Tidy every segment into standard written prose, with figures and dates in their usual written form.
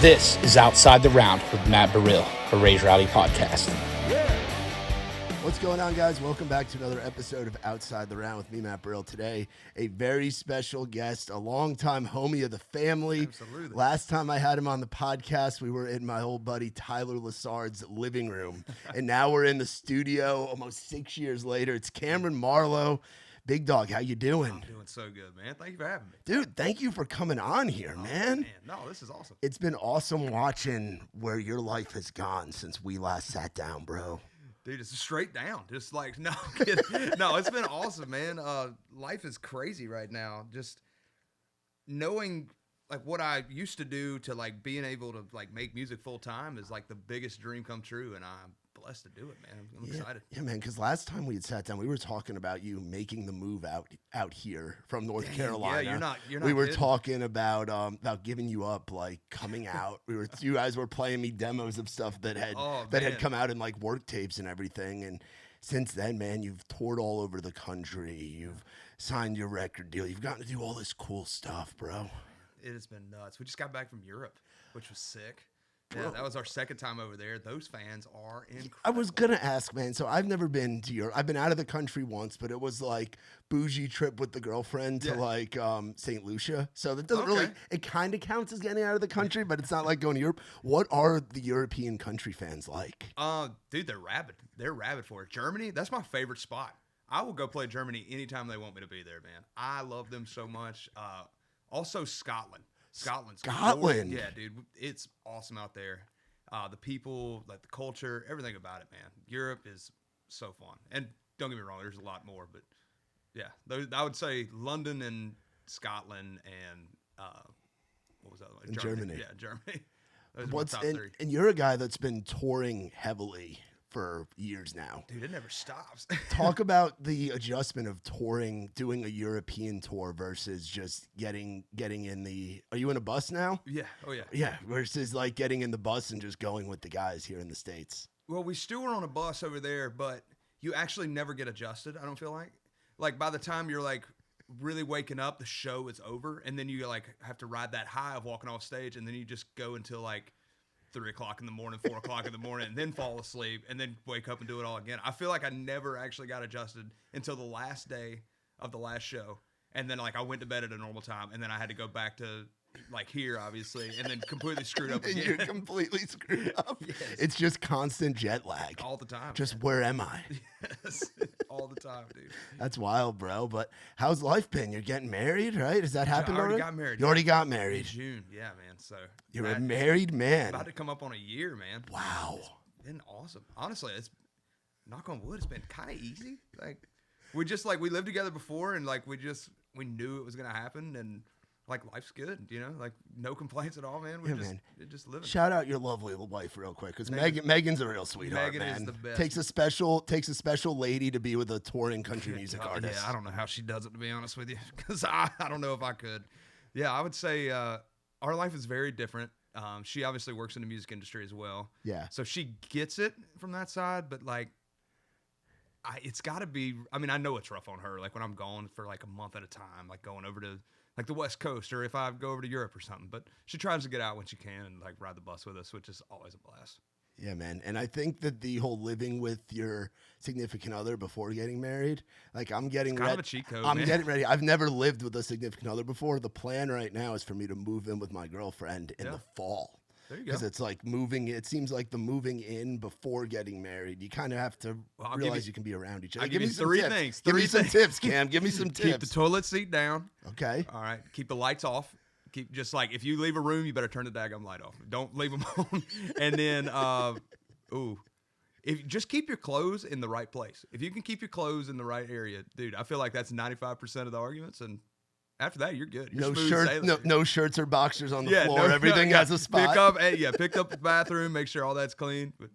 This is Outside the Round with Matt Burrill, a Raise Rowdy podcast. What's going on, guys? Welcome back to another episode of Outside the Round with me, Matt Burrill. Today, a very special guest, a longtime homie of the family. Absolutely. Last time I had him on the podcast, we were in my old buddy Tyler Lassard's living room. And now we're in the studio almost 6 years later. It's Kameron Marlowe. Big dog, how you doing? I'm doing so good, man. Thank you for having me. Dude, thank you for coming on here, man. No, this is awesome. It's been awesome watching where your life has gone since we last sat down, bro. Dude, it's straight down. Just like, no, kidding. No, it's been awesome, man. Life is crazy right now. Just knowing like what I used to do to like being able to like make music full time is like the biggest dream come true. And I'm blessed to do it, man. I'm excited. Yeah, man, because last time we had sat down, we were talking about you making the move out here from North Carolina. Yeah, you're not We were kidding. talking about giving you up, like coming out. You guys were playing me demos of stuff that had come out in like work tapes and everything. And since then, man, you've toured all over the country. You've signed your record deal. You've gotten to do all this cool stuff, bro. It has been nuts. We just got back from Europe, which was sick. Bro. Yeah, that was our second time over there. Those fans are incredible. I was gonna ask, man. So I've never been to Europe. I've been out of the country once, but it was like bougie trip with the girlfriend to like St. Lucia. So that doesn't really. It kind of counts as getting out of the country, but it's not like going to Europe. What are the European country fans like? Dude, they're rabid. They're rabid for it. Germany, that's my favorite spot. I will go play Germany anytime they want me to be there, man. I love them so much. Also Scotland. Scotland. Yeah, dude, it's awesome out there. The people, like the culture, everything about it, man. Europe is so fun. And don't get me wrong, there's a lot more, but yeah, I would say London and Scotland and what was that one? Germany. Yeah, Germany. Those are my top three. And you're a guy that's been touring heavily for years now. Dude, it never stops. Talk about the adjustment of touring, doing a European tour versus just getting in the. Are you in a bus now? Yeah. Oh yeah. Yeah. Versus like getting in the bus and just going with the guys here in the States. Well, we still were on a bus over there, but you actually never get adjusted. I don't feel like. Like by the time you're like really waking up, the show is over, and then you like have to ride that high of walking off stage, and then you just go until like 3 o'clock in the morning, 4 o'clock in the morning, and then fall asleep, and then wake up and do it all again. I feel like I never actually got adjusted until the last day of the last show, and then like I went to bed at a normal time, and then I had to go back to like here, obviously, and then completely screwed up again. You're completely screwed up. Yes. It's just constant jet lag. All the time. Just man. where am I? Yes. All the time, dude. That's wild, bro. But how's life been? You're getting married, right? Has that happened already? Got married. You already got In married. June. Yeah, man. So You're a married man. about to come up on a year, man. Wow. It's been awesome. Honestly, it's knock on wood, it's been kind of easy. Like we lived together before, and like we knew it was gonna happen, and like life's good, you know, like no complaints at all, man. We're just living. Shout out your lovely wife real quick, because Megan's a real sweetheart, Megan man. is the best. Takes a special lady to be with a touring country music artist. Yeah, I don't know how she does it, to be honest with you, because I don't know if I could. Yeah, I would say our life is very different. She obviously works in the music industry as well. Yeah. So she gets it from that side, but like, it's got to be. I mean, I know it's rough on her. Like when I'm gone for like a month at a time, like going over to like the West Coast, or if I go over to Europe or something. But she tries to get out when she can and like ride the bus with us, which is always a blast. Yeah, man. And I think that the whole living with your significant other before getting married, like I'm getting kind of a cheat code. I'm getting ready. I've never lived with a significant other before. The plan right now is for me to move in with my girlfriend in the fall. There you go. Because it's like moving. It seems like the moving in before getting married, you kind of have to realize you can be around each other. Give me some three tips. things. Give me some tips, Cam. Give me some tips. Keep the toilet seat down. Okay. All right. Keep the lights off. Keep just like if you leave a room, you better turn the daggum light off. Don't leave them on. And then, if just keep your clothes in the right place. If you can keep your clothes in the right area, dude, I feel like that's 95% of the arguments. And after that, you're good. You're no shirts or boxers on the floor. Everything has a spot. Pick up the bathroom. Make sure all that's clean. But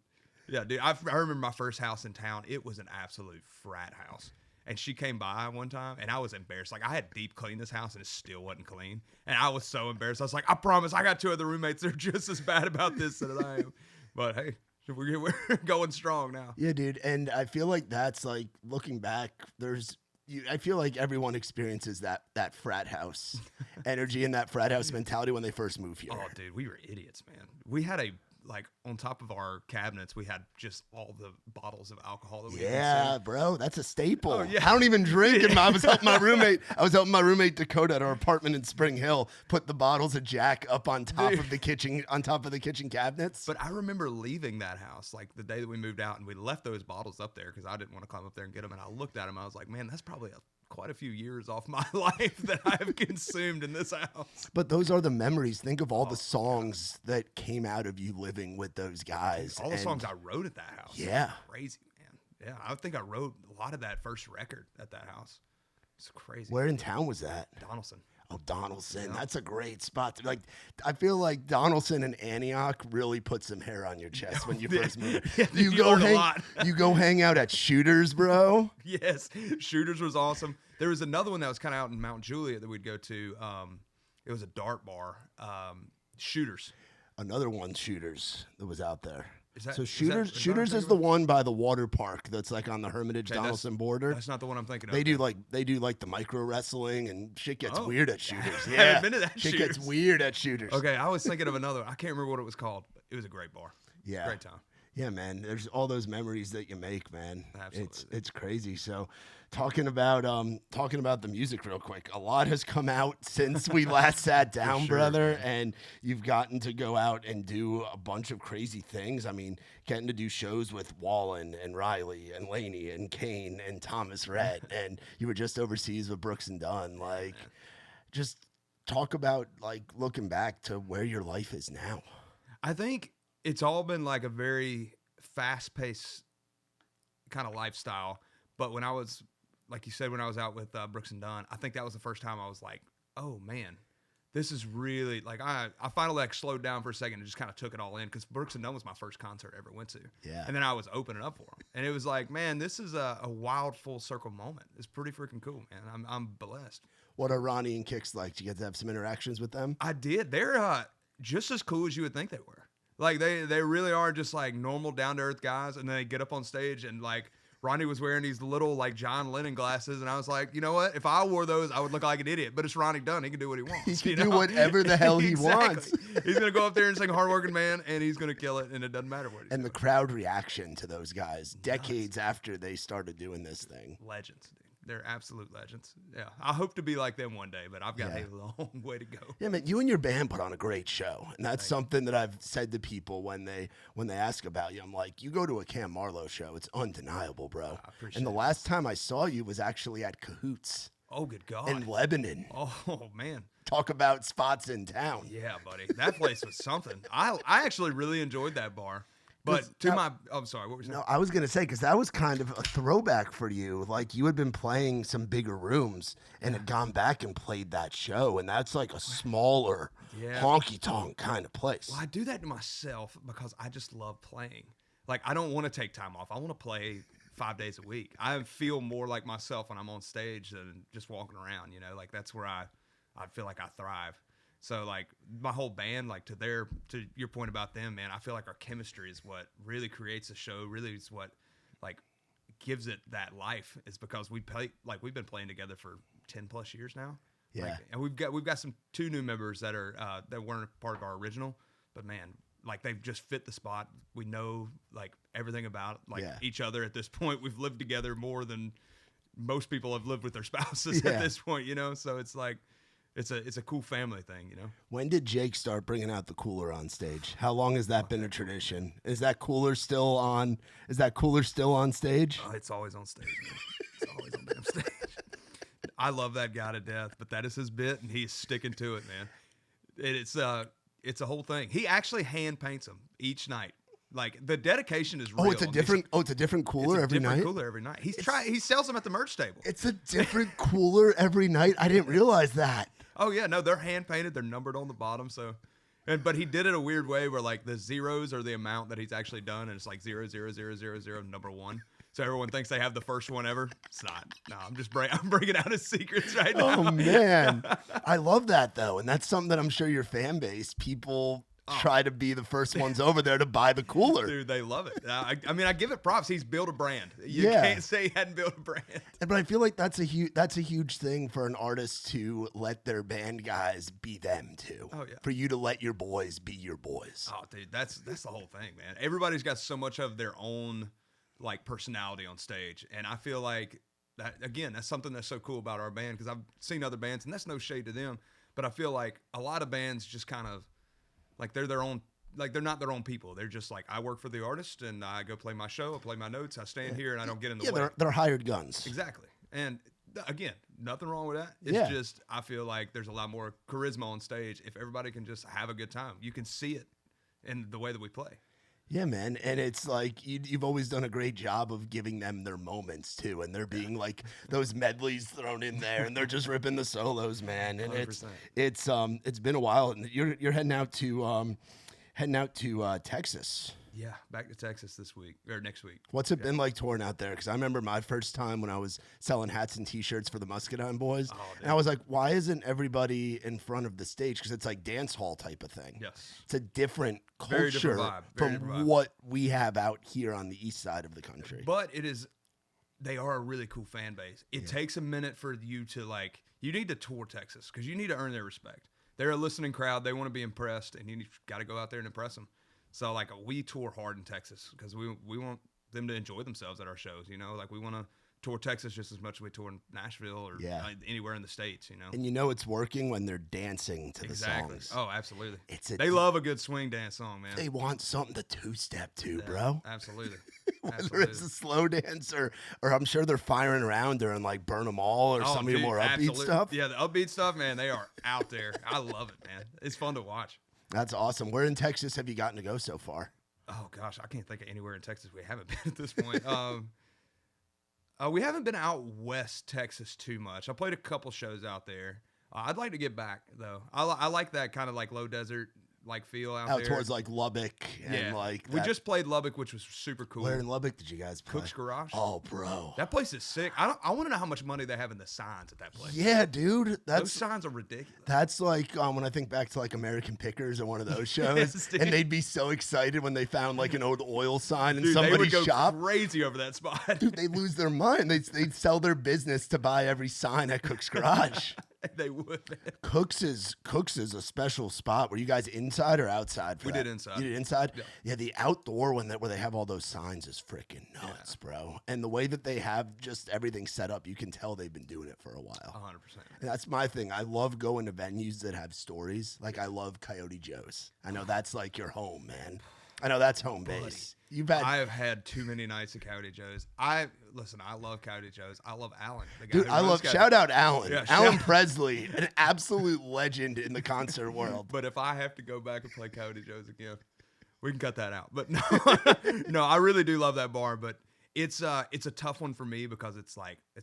yeah, dude, I remember my first house in town. It was an absolute frat house. And she came by one time, and I was embarrassed. Like, I had deep cleaned this house, and it still wasn't clean. And I was so embarrassed. I was like, I promise, I got 2 other roommates that are just as bad about this as I am. But hey, we're going strong now. Yeah, dude. And I feel like that's like looking back, there's I feel like everyone experiences that frat house energy and that frat house mentality when they first move here. Oh, dude, we were idiots, man. We had on top of our cabinets, we had just all the bottles of alcohol that we Yeah, bro, that's a staple. Oh, yeah. I don't even drink. And I was helping my roommate Dakota at our apartment in Spring Hill put the bottles of Jack up on top of the kitchen cabinets. But I remember leaving that house like the day that we moved out, and we left those bottles up there because I didn't want to climb up there and get them. And I looked at them, I was like, man, that's probably quite a few years off my life that I have consumed in this house. But those are the memories. Think of all the songs that came out of you living with those guys. All the songs I wrote at that house. Yeah. Crazy, man. Yeah, I think I wrote a lot of that first record at that house. It's crazy. Where in town was that? Donaldson. Oh, Donaldson. Yeah. That's a great spot. Like, I feel like Donaldson and Antioch really put some hair on your chest when you first moved. Yeah, you go hang out at Shooters, bro. Yes. Shooters was awesome. There was another one that was kind of out in Mount Juliet that we'd go to. It was a dart bar. Shooters. Another one, Shooters, that was out there. Shooters is the one by the water park that's like on the Hermitage Donaldson border. That's not the one I'm thinking of. They do like the micro wrestling, and shit gets weird at Shooters. I Yeah, haven't been to that shit Shooters. gets weird at Shooters. Okay, I was thinking of another. I can't remember what it was called. It was a great bar. Yeah, great time. Yeah, man. There's all those memories that you make, man. Absolutely. It's crazy. So, talking about the music real quick. A lot has come out since we last sat down, brother, and you've gotten to go out and do a bunch of crazy things. I mean, getting to do shows with Wallen and Riley and Laney and Kane and Thomas Rhett, and you were just overseas with Brooks and Dunn. Like, just talk about like looking back to where your life is now. I think it's all been like a very fast-paced kind of lifestyle. But when I was, like you said, when I was out with Brooks and Dunn, I think that was the first time I was like, oh, man, this is really, like, I finally like slowed down for a second and just kind of took it all in, because Brooks and Dunn was my first concert I ever went to. Yeah. And then I was opening up for them. And it was like, man, this is a wild full circle moment. It's pretty freaking cool, man. I'm blessed. What are Ronnie and Kix like? Did you get to have some interactions with them? I did. They're just as cool as you would think they were. Like, they really are just, like, normal, down-to-earth guys, and then they get up on stage, and, like, Ronnie was wearing these little, like, John Lennon glasses, and I was like, you know what? If I wore those, I would look like an idiot, but it's Ronnie Dunn. He can do what he wants. He can do whatever the hell he wants. He's going to go up there and sing Hard Working Man, and he's going to kill it, and it doesn't matter what he's doing. The crowd reaction to those guys, decades after they started doing this thing. Legends, dude. They're absolute legends. Yeah. I hope to be like them one day, but I've got a long way to go. Yeah, man, you and your band put on a great show. And that's something that I've said to people when they ask about you. I'm like, you go to a Cam Marlowe show, it's undeniable, bro. I appreciate and the last time I saw you was actually at Cahoots. Oh, good God. In Lebanon. Oh, man. Talk about spots in town. Yeah, buddy. That place was something. I actually really enjoyed that bar. But I'm sorry, what were you saying? No, I was going to say, because that was kind of a throwback for you. Like, you had been playing some bigger rooms and had gone back and played that show. And that's like a smaller, honky-tonk kind of place. Well, I do that to myself because I just love playing. Like, I don't want to take time off. I want to play 5 days a week. I feel more like myself when I'm on stage than just walking around, you know? Like, that's where I feel like I thrive. So, like, my whole band, like, to your point about them, man, I feel like our chemistry is what really creates a show, really is what, like, gives it that life, is because we've been playing together for 10 plus years now. Yeah. Like, and we've got two new members that are, that weren't part of our original, but man, like, they've just fit the spot. We know, like, everything about, like, each other at this point. We've lived together more than most people have lived with their spouses at this point, you know? So it's like, it's a cool family thing, you know? When did Jake start bringing out the cooler on stage? How long has that been a tradition? Is that cooler still on stage? Oh, it's always on stage, man. It's always on damn stage. I love that guy to death, but that is his bit, and he's sticking to it, man. It's a whole thing. He actually hand paints them each night. Like, the dedication is real. It's a different cooler every night. Cooler every night. He sells them at the merch table. It's a different cooler every night. I didn't realize that. Oh yeah, no, they're hand painted. They're numbered on the bottom. So, but he did it a weird way where, like, the zeros are the amount that he's actually done, and it's like 00000 number 1. So everyone thinks they have the first one ever. It's not. No, I'm bringing out his secrets right now. Oh man, I love that though, and that's something that I'm sure your fan base, people try to be the first ones over there to buy the cooler. Dude, they love it. I mean, I give it props. He's built a brand. You Yeah. can't say he hadn't built a brand. But I feel like that's a huge thing for an artist to let their band guys be them too. Oh, yeah. For you to let your boys be your boys. Oh, dude, that's the whole thing, man. Everybody's got so much of their own like personality on stage, and I feel like that again. That's something that's so cool about our band because I've seen other bands, and that's no shade to them, but I feel like a lot of bands just kind of like they're their own. Like they're not their own people. They're just like I work for the artist, and I go play my show, I play my notes, I stand here, and I don't get in the way. They're hired guns. Exactly, and again, nothing wrong with that. It's just I feel like there's a lot more charisma on stage if everybody can just have a good time. You can see it in the way that we play. Yeah, man. And it's like you've always done a great job of giving them their moments too. And they're being like those medleys thrown in there and they're just ripping the solos, man. And 100%. it's been a while. And you're heading out to Texas. Yeah, back to Texas this week or next week. What's it been like touring out there? Because I remember my first time when I was selling hats and T-shirts for the Muscadine Boys, and I was like, "Why isn't everybody in front of the stage?" Because it's like dance hall type of thing. Yes, it's a different culture Very different vibe. Very from different vibe. what we have out here on the east side of the country. But it is, they are a really cool fan base. It takes a minute for you to like. You need to tour Texas because you need to earn their respect. They're a listening crowd. They want to be impressed, and you got to go out there and impress them. So, like, we tour hard in Texas because we want them to enjoy themselves at our shows, you know? Like, we want to tour Texas just as much as we tour in Nashville or anywhere in the States, you know? And you know it's working when they're dancing to the songs. Oh, absolutely. They love a good swing dance song, man. They want something to two-step to, bro. Absolutely. Whether it's a slow dance or I'm sure they're firing around during, like, Burn 'Em All or some of your more upbeat stuff. Yeah, the upbeat stuff, man, they are out there. I love it, man. It's fun to watch. That's awesome. Where in Texas have you gotten to go so far? Oh, gosh, I can't think of anywhere in Texas we haven't been at this point. We haven't been out west Texas too much. I played a couple shows out there. I'd like to get back, though. I like that kind of like low desert like feel out there. Towards like Lubbock and like we just played Lubbock, which was super cool. Where in Lubbock did you guys play? Cook's Garage. Oh, bro, that place is sick. I want to know how much money they have in the signs at that place. Yeah, dude, those signs are ridiculous. That's like when I think back to like American Pickers or one of those shows, and they'd be so excited when they found like an old oil sign in somebody's they would shop. Go crazy over that spot. Dude, they lose their mind. They'd sell their business to buy every sign at Cook's Garage. They would, man. Cook's is a special spot. Were you guys inside or outside? We did inside. You did inside? Yeah, the outdoor one where they have all those signs is freaking nuts, bro. And the way that they have just everything set up, you can tell they've been doing it for a while. 100%. And that's my thing. I love going to venues that have stories. Like I love Coyote Joe's. I know that's like your home, man. I know that's home base. I have had too many nights at Coyote Joe's. I love Coyote Joe's. I love Allen. Dude, shout out Allen. Yeah, Allen Presley, an absolute legend in the concert world. But if I have to go back and play Coyote Joe's again, we can cut that out. But no, no, I really do love that bar. But it's a tough one for me because it's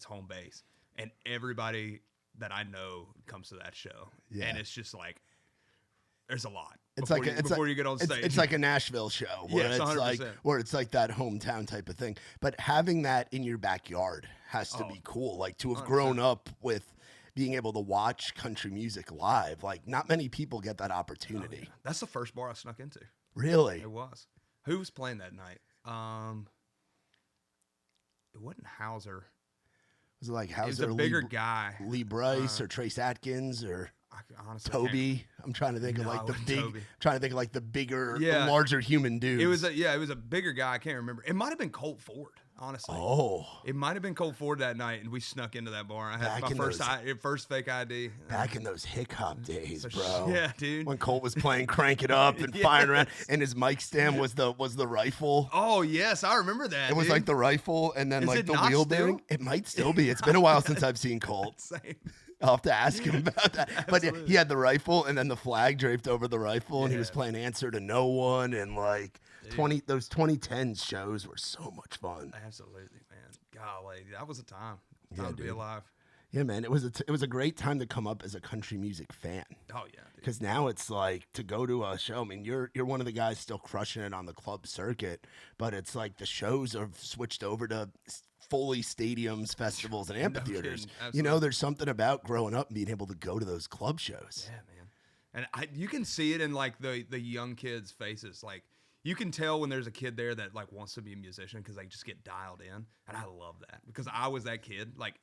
home base, and everybody that I know comes to that show, and it's just like there's a lot. Before you get on stage. It's like a Nashville show where it's like that hometown type of thing. But having that in your backyard has to be cool. Like to have 100%. Grown up with being able to watch country music live. Like not many people get that opportunity. Oh, yeah. That's the first bar I snuck into. Really? It was. Who was playing that night? It wasn't Hauser. Was it like Hauser? It was a bigger guy. Lee Bryce or Trace Atkins or honestly Toby. I'm trying to think of like the bigger, the larger human dude. It was a bigger guy. I can't remember. It might have been Colt Ford, honestly. Oh, it might have been Colt Ford that night, and we snuck into that bar. I had my first fake ID. Back in those hip hop days, bro. Yeah, dude. When Colt was playing "Crank It Up" and firing around, and his mic stand was the rifle. Oh yes, I remember that. It was like the rifle, and then like the wheel bearing. It might still be. It's been a while since I've seen Colt. Same. I'll have to ask him about that. But he had the rifle and then the flag draped over the rifle, and he was playing Answer to No One, and like those 2010 shows were so much fun. Absolutely, man. Golly, that was a time. Time to be alive. Yeah, man. It was a great time to come up as a country music fan. Oh yeah. Because now it's like to go to a show. I mean, you're one of the guys still crushing it on the club circuit, but it's like the shows have switched over to fully stadiums, festivals, and amphitheaters. No, you know, there's something about growing up and being able to go to those club shows. Yeah, man. And you can see it in like the young kids' faces. Like you can tell when there's a kid there that like wants to be a musician because they just get dialed in. And I love that because I was that kid, like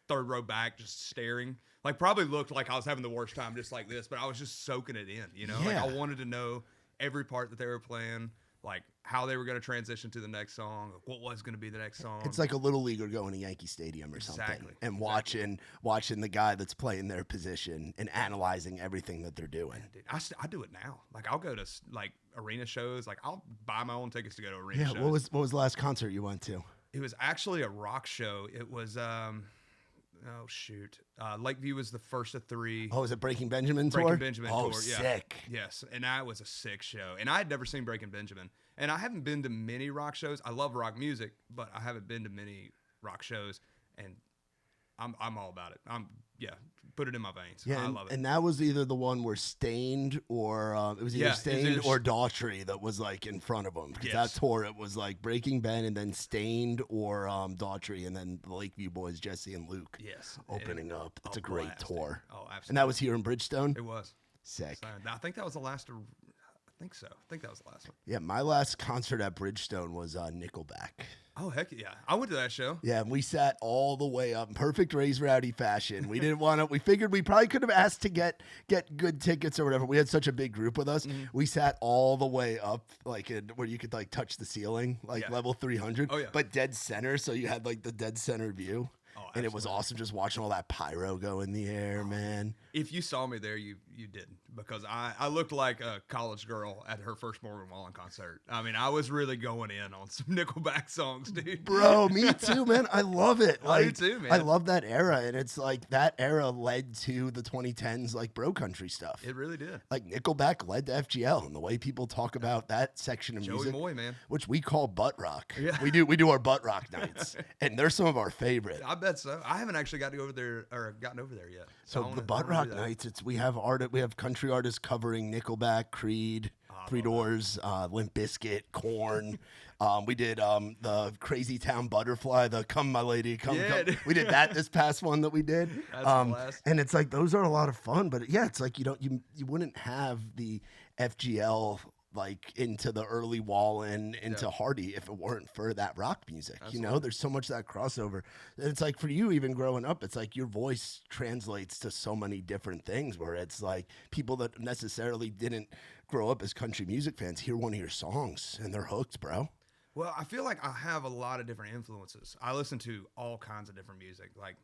third row back, just staring. Like probably looked like I was having the worst time just like this, but I was just soaking it in, you know? Yeah. Like I wanted to know every part that they were playing, like how they were going to transition to the next song, what was going to be the next song. It's like a little leaguer going to Yankee Stadium or something, and watching the guy that's playing their position and analyzing everything that they're doing. Man, dude, I do it now. Like I'll go to like arena shows. Like I'll buy my own tickets to go to arena shows. What was the last concert you went to? It was actually a rock show. It was oh shoot, Lakeview was the first of 3. Oh, was it Breaking Benjamin tour? Breaking Benjamin tour. Oh, Yeah. sick. Yes, and that was a sick show. And I had never seen Breaking Benjamin, and I haven't been to many rock shows. I love rock music, but I haven't been to many rock shows, and I'm all about it. Put it in my veins. Yeah, I love it. And that was either the one where Stained or it was either Stained or Daughtry that was like in front of them. Because that tour, it was like Breaking Ben and then Stained or Daughtry and then the Lakeview Boys, Jesse and Luke. Yes, opening up. It's a great tour. Oh, absolutely. And that was here in Bridgestone. It was sick. So, I think that was the last. I think so. I think that was the last one. Yeah, my last concert at Bridgestone was Nickelback. Oh, heck yeah. I went to that show. Yeah, and we sat all the way up in perfect Raise Rowdy fashion. We didn't want to, we figured we probably could have asked to get good tickets or whatever. We had such a big group with us. Mm-hmm. We sat all the way up, like where you could like touch the ceiling, like level 300, but dead center. So you had like the dead center view. Oh, and it was awesome just watching all that pyro go in the air, man. If you saw me there, you didn't, because I looked like a college girl at her first Morgan Wallen concert. I mean, I was really going in on some Nickelback songs, dude. Bro, me too, man. I love it. Like, I do too, man. I love that era, and it's like that era led to the 2010s, like bro country stuff. It really did. Like Nickelback led to FGL, and the way people talk about that section of music, Moy, man, which we call butt rock. Yeah. We do our butt rock nights, and they're some of our favorite. I bet so. I haven't actually gotten over there yet. So the butt rock nights, we have country artists covering Nickelback, Creed, Three Doors, Limp Bizkit, Korn. We did the Crazy Town Butterfly, the Come My Lady, Come. We did that this past one that we did. That's and it's like those are a lot of fun, but it's like you wouldn't have the FGL like into the early Wallen, into Hardy if it weren't for that rock music. Absolutely. You know, there's so much of that crossover. And it's like for you, even growing up, it's like your voice translates to so many different things where it's like people that necessarily didn't grow up as country music fans hear one of your songs and they're hooked, bro. Well, I feel like I have a lot of different influences. I listen to all kinds of different music. Like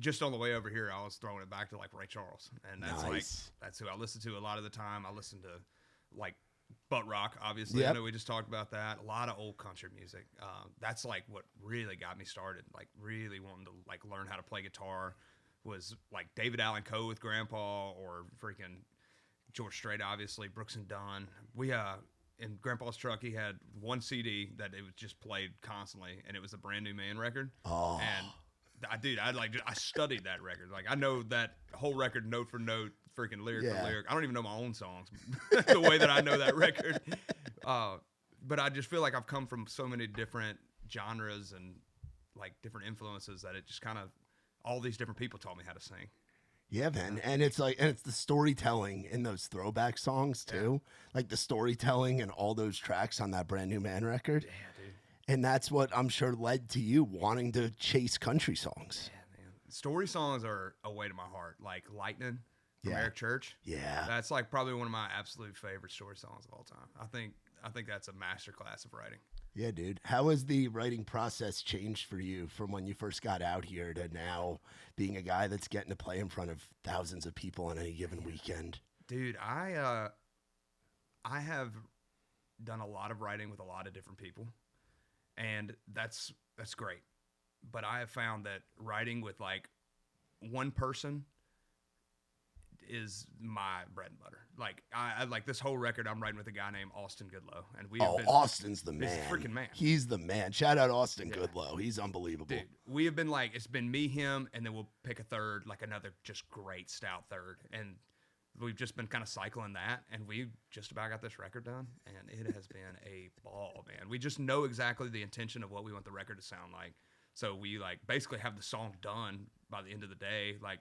just on the way over here, I was throwing it back to like Ray Charles, and that's that's who I listen to a lot of the time. I listen to like butt rock, obviously. I know we just talked about that. A lot of old country music. That's like what really got me started. Like really wanting to like learn how to play guitar was like David Allen Coe with Grandpa, or freaking George Strait, obviously, Brooks and Dunn. We in Grandpa's truck, he had one CD that it was just played constantly, and it was a Brand New Man record. Oh. And I studied that record. Like I know that whole record note for note, freaking lyric for lyric. I don't even know my own songs the way that I know that record. But I just feel like I've come from so many different genres and like different influences that it just kind of all these different people taught me how to sing. Yeah, man. And it's the storytelling in those throwback songs too. Like the storytelling and all those tracks on that Brand New Man record. Yeah, dude. And that's what I'm sure led to you wanting to chase country songs. Yeah, man. Story songs are a way to my heart. Like Lightning from Eric Church. Yeah. That's like probably one of my absolute favorite story songs of all time. I think that's a masterclass of writing. Yeah, dude. How has the writing process changed for you from when you first got out here to now being a guy that's getting to play in front of thousands of people on any given weekend? Dude, I have done a lot of writing with a lot of different people, and that's great. But I have found that writing with like one person is my bread and butter. Like I like this whole record I'm writing with a guy named Austin Goodloe, and Austin's the man. He's a freaking man. He's the man. Shout out Austin Goodloe. He's unbelievable. Dude, we have been like, it's been me, him, and then we'll pick a third, like another just great stout third, and we've just been kind of cycling that, and we just about got this record done, and it has been a ball, man. We just know exactly the intention of what we want the record to sound like, so we like basically have the song done by the end of the day, like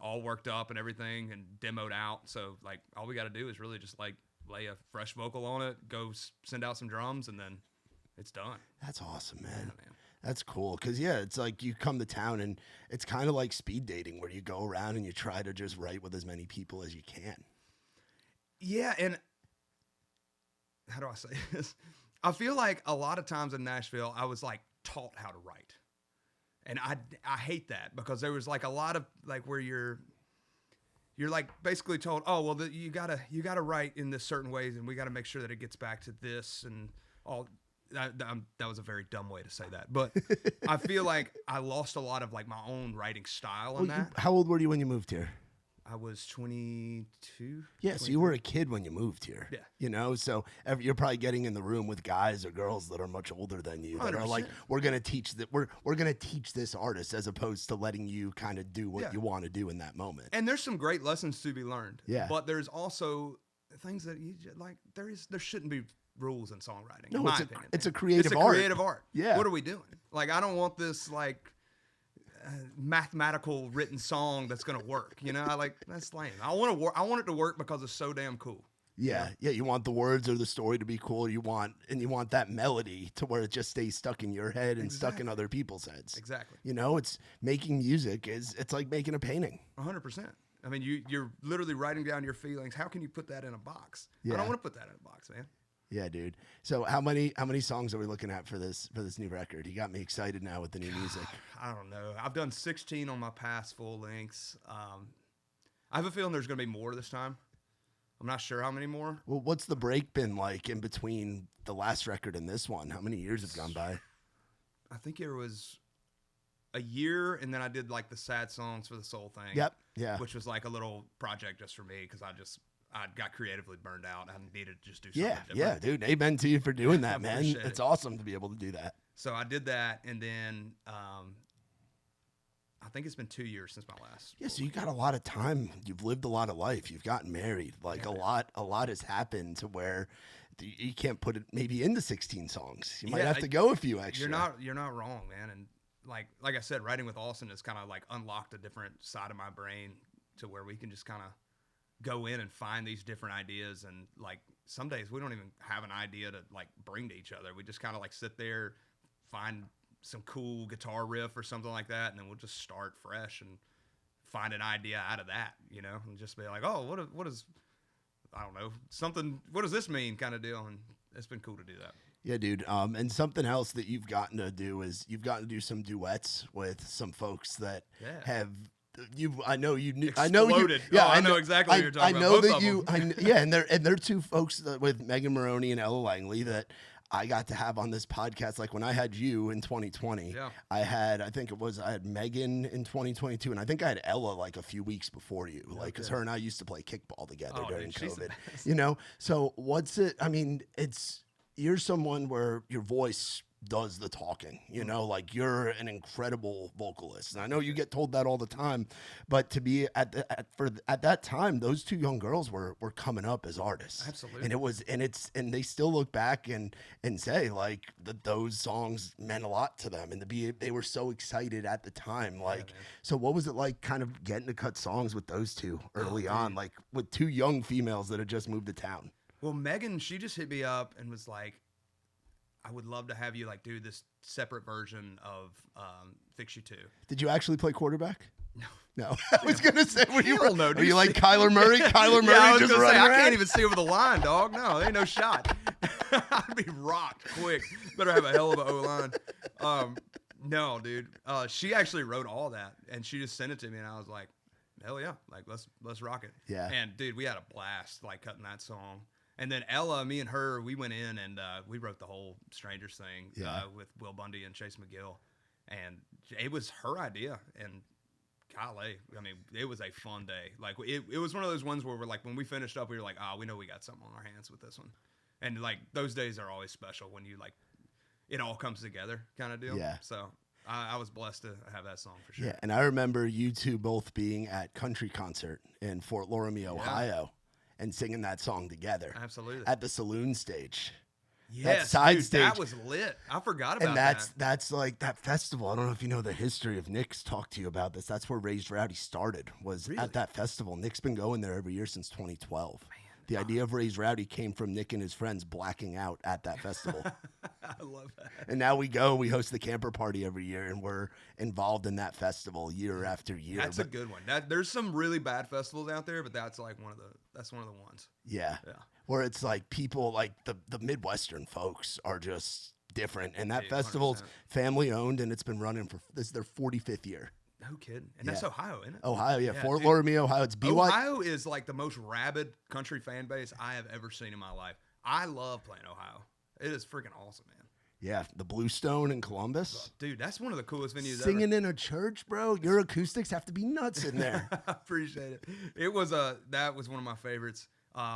all worked up and everything and demoed out. So like all we got to do is really just like lay a fresh vocal on it, go send out some drums, and then it's done. That's awesome, man. Yeah, man. That's cool. Because, yeah, it's like you come to town and it's kind of like speed dating where you go around and you try to just write with as many people as you can. Yeah, and how do I say this? I feel like a lot of times in Nashville, I was like taught how to write. And I hate that because there was like a lot of like where you're like basically told, oh, well, you gotta write in this certain ways and we got to make sure that it gets back to this and all. That was a very dumb way to say that, but I feel like I lost a lot of like my own writing style in that. How old were you when you moved here? I was 22. Yeah, 23. So you were a kid when you moved here. Yeah. You know, so you're probably getting in the room with guys or girls that are much older than you that 100%. Are like, we're gonna teach that we're gonna teach this artist as opposed to letting you kind of do what you want to do in that moment. And there's some great lessons to be learned. Yeah. But there's also things that you like. There shouldn't be rules in songwriting. No, in my opinion. It's a creative art. It's a creative art. Yeah. What are we doing? Like, I don't want this like mathematical written song that's gonna work. You know, that's lame. I want it to work because it's so damn cool. Yeah, yeah. You want the words or the story to be cool. You want that melody to where it just stays stuck in your head and stuck in other people's heads. Exactly. You know, it's making music it's like making a painting. 100%. I mean, you're literally writing down your feelings. How can you put that in a box? Yeah. I don't want to put that in a box, man. Yeah, dude. So how many songs are we looking at for this new record? You got me excited now with the new music. I don't know. I've done 16 on my past full lengths. I have a feeling there's going to be more this time. I'm not sure how many more. Well, what's the break been like in between the last record and this one? How many years have gone by? I think it was a year, and then I did like the sad songs for the soul thing. Yep. Yeah. Which was like a little project just for me because I got creatively burned out. I needed to just do something different. Yeah, dude. Amen to you for doing that, man. It's awesome to be able to do that. So I did that, and then I think it's been 2 years since my last. Yeah, so you got a lot of time. You've lived a lot of life. You've gotten married. Like a lot has happened to where you can't put it maybe into 16 songs. You might have to go a few extra. You're not wrong, man. And like I said, writing with Austin has kind of like unlocked a different side of my brain to where we can just kind of go in and find these different ideas. And like some days we don't even have an idea to like bring to each other. We just kind of like sit there, find some cool guitar riff or something like that, and then we'll just start fresh and find an idea out of that, you know, and just be like, oh, what is I don't know, something, what does this mean kind of deal. And it's been cool to do that. Yeah, dude. And something else that you've gotten to do is you've gotten to do some duets with some folks that have I know you knew. Exploded. I know you. Yeah, I know exactly what you're talking about. I know that you. And they're two folks with Megan Maroney and Ella Langley that I got to have on this podcast. Like when I had you in 2020, I had Megan in 2022, and I think I had Ella like a few weeks before you, like because her and I used to play kickball together during COVID. You know, so what's it? I mean, you're someone where your voice does the talking, you know, like you're an incredible vocalist. And I know you get told that all the time, but to be at that time, those two young girls were coming up as artists. Absolutely. And they still look back and say like that those songs meant a lot to them and they were so excited at the time. Like, so what was it like kind of getting to cut songs with those two early on, like with two young females that had just moved to town? Well, Megan, she just hit me up and was like, I would love to have you like do this separate version of Fix You 2. Did you actually play quarterback? No. I was gonna say, were you like Kyler Murray? Kyler Murray I was just gonna running say, around? I can't even see over the line, dog. No, there ain't no shot. I'd be rocked quick. Better have a hell of a O-line. No, dude. She actually wrote all that, and she just sent it to me, and I was like, hell yeah, like let's rock it. Yeah. And dude, we had a blast like cutting that song. And then Ella, me and her, we went in and we wrote the whole Strangers thing with Will Bundy and Chase McGill. And it was her idea. And golly, I mean, it was a fun day. Like, it was one of those ones where we're like, when we finished up, we were like, we know we got something on our hands with this one. And like, those days are always special when you like, it all comes together kind of deal. Yeah. So I was blessed to have that song for sure. Yeah. And I remember you two both being at country concert in Fort Loramie, Ohio. And singing that song together. Absolutely. At the saloon stage. Yes, side dude, stage. that was lit. I forgot about And that. that's like that festival. I don't know if you know the history of Nick's talked to you about this. That's where Raised Rowdy started, was Really? at that festival. Nick's been going there every year since 2012. The idea of Raised Rowdy came from Nick and his friends blacking out at that festival. I love that. And now we host the camper party every year, and we're involved in that festival year after year. That's a good one. There's some really bad festivals out there, but that's like one of the ones. Yeah. Where it's like people like the Midwestern folks are just different. And that festival's 100%. family owned, and it's been running for this is their 45th year. No kidding. And that's Ohio, isn't it? Ohio, yeah. Fort Lauderdale, Ohio. It's BY. Ohio is like the most rabid country fan base I have ever seen in my life. I love playing Ohio. It is freaking awesome, man. Yeah, the Bluestone in Columbus. Dude, that's one of the coolest venues ever. Singing in a church, bro. Your acoustics have to be nuts in there. I appreciate it. That was one of my favorites.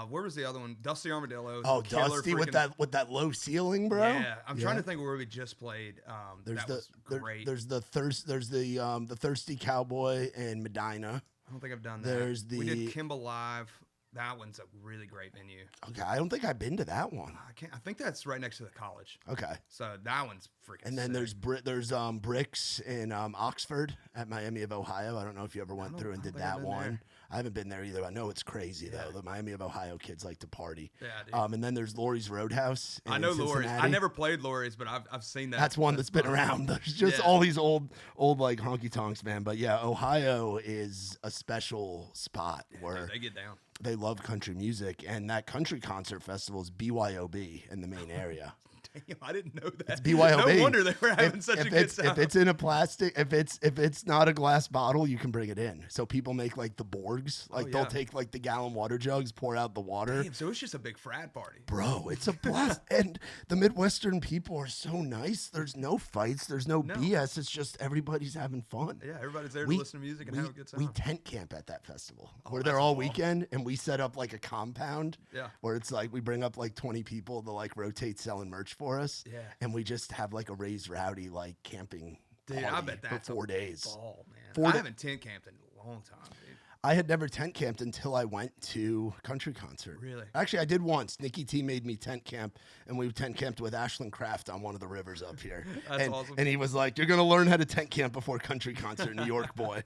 Where was the other one? Dusty Armadillo. Oh, Dusty with that low ceiling, bro. Yeah, I'm trying to think where we just played. Was great. There's the Thirsty Cowboy in Medina. I don't think I've done that. We did Kimball Live. That one's a really great venue. Okay, I don't think I've been to that one. I think that's right next to the college. Okay. So that one's freaking. And then sick. there's Bricks in Oxford at Miami of Ohio. I don't know if you ever went through and did that one. There. I haven't been there either. I know it's crazy though. The Miami of Ohio kids like to party. Yeah, dude. And then there's Lori's Roadhouse. I know Lori's. I never played Lori's, but I've seen that. That's one that's been around. There's just all these old like honky tonks, man. But yeah, Ohio is a special spot where dude, they get down. They love country music, and that country concert festival is BYOB in the main area. Damn, I didn't know that. It's BYOB. No wonder they were having such a good time. If it's in a plastic, if it's not a glass bottle, you can bring it in. So people make like the Borgs, like they'll take like the gallon water jugs, pour out the water. Damn, so it's just a big frat party, bro. It's a blast, and the Midwestern people are so nice. There's no fights. There's no BS. It's just everybody's having fun. Yeah, everybody's there to listen to music and have a good time. We tent camp at that festival. We're there all weekend, and we set up like a compound. Yeah. Where it's like we bring up like 20 people to like rotate selling merch for us. Yeah. And we just have like a Raised Rowdy like camping party I bet that's for 4 days. Ball, man. I haven't tent camped in a long time, dude. I had never tent camped until I went to country concert. Really? Actually, I did once. Nikki T made me tent camp, and we tent camped with Ashland Kraft on one of the rivers up here. That's awesome. And he was like, "You're gonna learn how to tent camp before country concert, New York boy."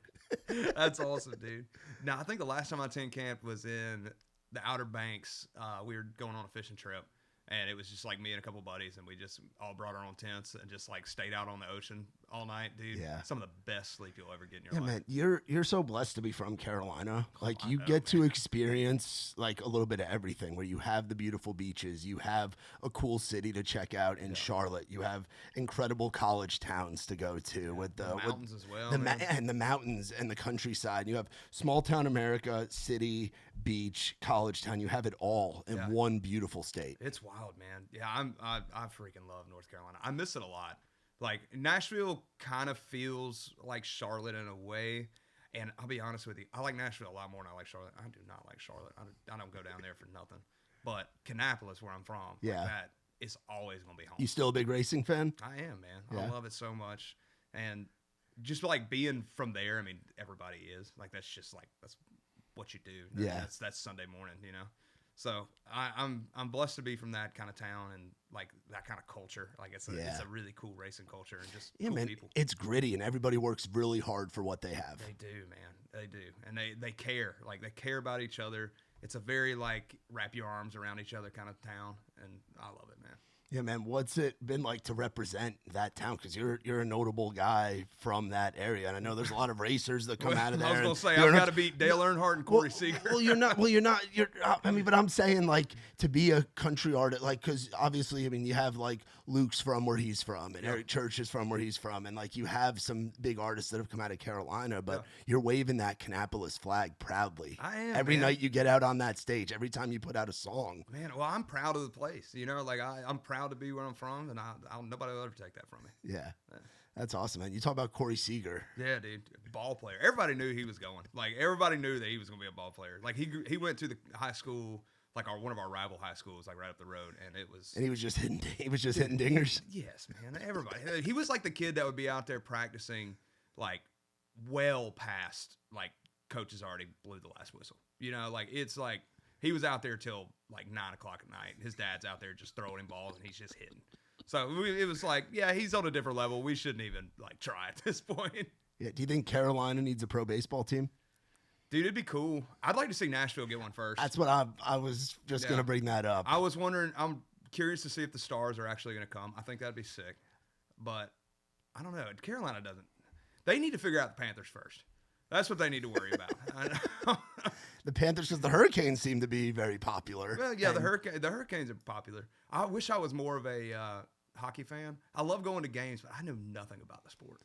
That's awesome, dude. No, I think the last time I tent camped was in the Outer Banks. We were going on a fishing trip. And it was just like me and a couple buddies, and we just all brought our own tents and just like stayed out on the ocean all night, dude. Yeah. Some of the best sleep you'll ever get in your life. Man, you're so blessed to be from Carolina. Like you get to experience like a little bit of everything. Where you have the beautiful beaches, you have a cool city to check out in Charlotte, you have incredible college towns to go to with the mountains as well, and the mountains and the countryside. You have small town America, city, beach, college town. You have it all in one beautiful state. It's wild, man. Yeah, I freaking love North Carolina. I miss it a lot. Like Nashville kind of feels like Charlotte in a way, and I'll be honest with you, I like Nashville a lot more than I like Charlotte. I do not like Charlotte. I don't go down there for nothing. But Kannapolis, where I'm from, that is always gonna be home. You still a big racing fan? I am, man. I love it so much, and just like being from there. I mean, everybody is like that's what you do. That's Sunday morning, you know. So I'm blessed to be from that kind of town and like that kind of culture. Like it's a really cool racing culture and just cool people. It's gritty and everybody works really hard for what they have. They do, man. They do, and they care. Like they care about each other. It's a very like wrap your arms around each other kind of town, and I love it, man. Yeah, man. What's it been like to represent that town? Because you're a notable guy from that area, and I know there's a lot of racers that come out of there. I was gonna say I've got to beat Dale Earnhardt and Corey Seager. Well, you're not. I mean, but I'm saying like to be a country artist, like because obviously, I mean, you have like Luke's from where he's from, and Eric Church is from where he's from, and like you have some big artists that have come out of Carolina, but you're waving that Kannapolis flag proudly. I am. Every night you get out on that stage, every time you put out a song. Man, well, I'm proud of the place. You know, like I'm proud to be where I'm from, and nobody will ever take that from me. Yeah. That's awesome, man. You talk about Corey Seager. Yeah, dude. Ball player. Everybody knew he was going. Like, everybody knew that he was going to be a ball player. Like, he went to the high school, like one of our rival high schools, like right up the road, and it was... And he was just hitting dingers? Yes, man. Everybody. He was like the kid that would be out there practicing, like, well past, like, coaches already blew the last whistle. You know, like, it's like... He was out there till like 9 o'clock at night. His dad's out there just throwing him balls, and he's just hitting. So it was like, yeah, he's on a different level. We shouldn't even like try at this point. Yeah. Do you think Carolina needs a pro baseball team? Dude, it'd be cool. I'd like to see Nashville get one first. That's what I was just gonna bring that up. I was wondering. I'm curious to see if the Stars are actually gonna come. I think that'd be sick. But I don't know. Carolina doesn't. They need to figure out the Panthers first. That's what they need to worry about. The Panthers, because the Hurricanes seem to be very popular. Well, yeah, the Hurricanes are popular. I wish I was more of a hockey fan. I love going to games, but I know nothing about the sport.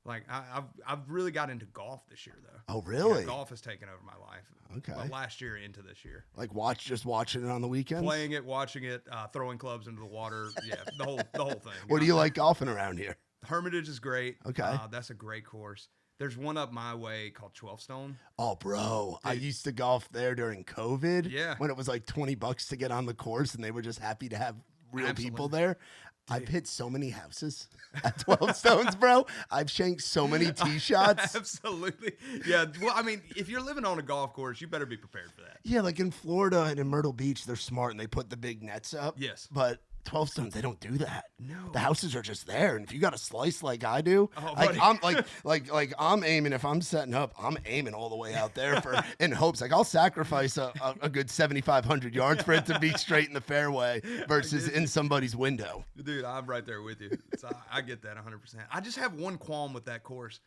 Like I've really got into golf this year though. Oh, really? Yeah, golf has taken over my life. Okay. But last year into this year. Like just watching it on the weekends? Playing it, watching it, throwing clubs into the water. Yeah, the whole thing. Where do you like golfing around here? Hermitage is great. Okay. That's a great course. There's one up my way called 12 Stone. Oh, bro. Dude. I used to golf there during COVID. Yeah. When it was like $20 to get on the course and they were just happy to have real people there. Dude. I've hit so many houses at 12 Stones, bro. I've shanked so many tee shots. Absolutely. Yeah. Well, I mean, if you're living on a golf course, you better be prepared for that. Yeah, like in Florida and in Myrtle Beach, they're smart and they put the big nets up. Yes. But 12 Stones, they don't do that. No. The houses are just there. And if you got a slice like I do, buddy. I'm like I'm aiming, if I'm setting up, I'm aiming all the way out there in hopes. Like I'll sacrifice a good 7,500 yards for it to be straight in the fairway versus in somebody's window. Dude, I'm right there with you. So I get that 100%. I just have one qualm with that course.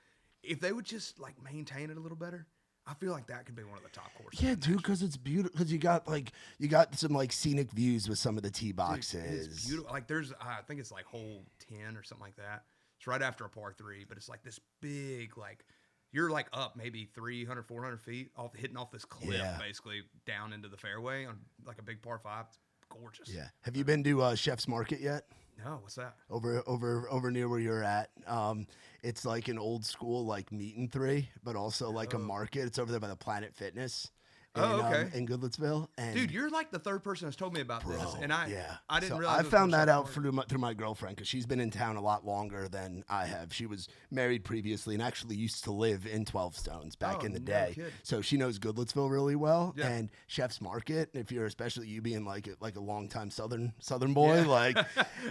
If they would just like maintain it a little better, I feel like that could be one of the top courses. Yeah, dude, because it's beautiful. Because you got some like scenic views with some of the tee boxes. Dude, it's beautiful. Like there's, I think it's like hole 10 or something like that. It's right after a par 3, but it's like this big, like you're like up maybe 300, 400 feet hitting off this cliff, basically down into the fairway on like a big par 5. It's gorgeous. Yeah. Have you been to Chef's Market yet? No, what's that? Over near where you're at. It's like an old school like meat and three, but also like a market. It's over there by the Planet Fitness. In Goodlettsville. And dude, you're like the third person that's told me about this, and I didn't realize. I found that out through my girlfriend because she's been in town a lot longer than I have. She was married previously and actually used to live in 12 Stones back in the day, kidding. so she knows Goodlettsville really well. Yeah. And Chef's Market, if you're especially you being like a longtime Southern boy, like